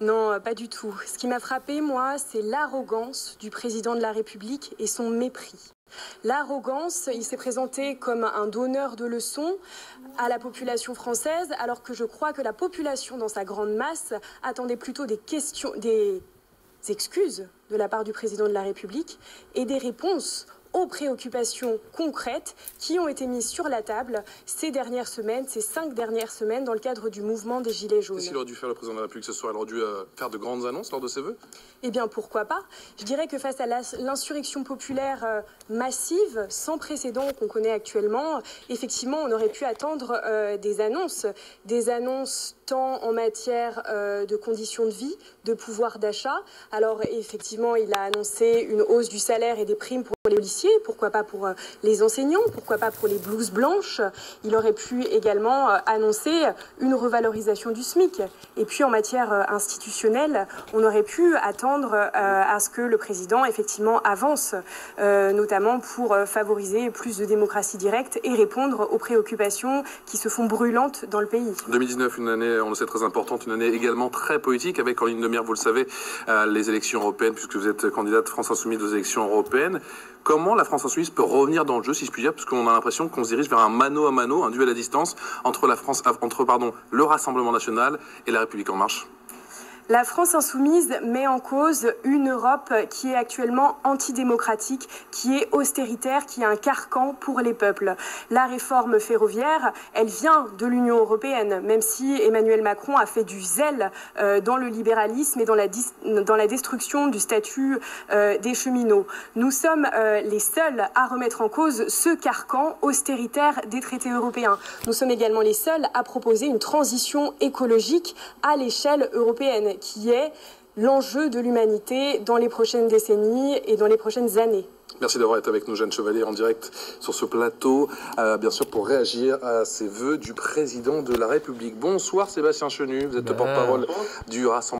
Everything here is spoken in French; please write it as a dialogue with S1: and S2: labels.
S1: Non, pas du tout. Ce qui m'a frappé, moi, c'est l'arrogance du président de la République et son mépris. L'arrogance, il s'est présenté comme un donneur de leçons à la population française, alors que je crois que la population, dans sa grande masse, attendait plutôt des excuses de la part du président de la République et des réponses aux préoccupations concrètes qui ont été mises sur la table ces dernières semaines, ces 5 dernières semaines, dans le cadre du mouvement des Gilets jaunes.
S2: Qu'est-ce qu'il aurait dû faire le président de la République ce soir? Il aurait dû faire de grandes annonces lors de ses vœux?
S1: Eh bien, pourquoi pas? Je dirais que face à l'insurrection populaire massive, sans précédent qu'on connaît actuellement, effectivement, on aurait pu attendre des annonces tant en matière de conditions de vie, de pouvoir d'achat. Alors, effectivement, il a annoncé une hausse du salaire et des primes pour les policiers, pourquoi pas pour les enseignants, pourquoi pas pour les blouses blanches. Il aurait pu également annoncer une revalorisation du SMIC. Et puis, en matière institutionnelle, on aurait pu attendre à ce que le président, effectivement, avance, notamment pour favoriser plus de démocratie directe et répondre aux préoccupations qui se font brûlantes dans le pays.
S2: 2019, une année, on le sait, très importante, une année également très politique, avec en ligne de mire, vous le savez, les élections européennes, puisque vous êtes candidate France Insoumise aux élections européennes. Comment la France Insoumise peut revenir dans le jeu, si je puis dire, parce qu'on a l'impression qu'on se dirige vers un mano à mano, un duel à distance entre le Rassemblement national et la République en marche?
S1: La France Insoumise met en cause une Europe qui est actuellement antidémocratique, qui est austéritaire, qui est un carcan pour les peuples. La réforme ferroviaire, elle vient de l'Union européenne, même si Emmanuel Macron a fait du zèle dans le libéralisme et dans la destruction du statut des cheminots. Nous sommes les seuls à remettre en cause ce carcan austéritaire des traités européens. Nous sommes également les seuls à proposer une transition écologique à l'échelle européenne, qui est l'enjeu de l'humanité dans les prochaines décennies et dans les prochaines années.
S2: Merci d'avoir été avec nous, Jeanne Chevalier, en direct sur ce plateau, bien sûr pour réagir à ces vœux du président de la République. Bonsoir Sébastien Chenu, vous êtes porte-parole du Rassemblement.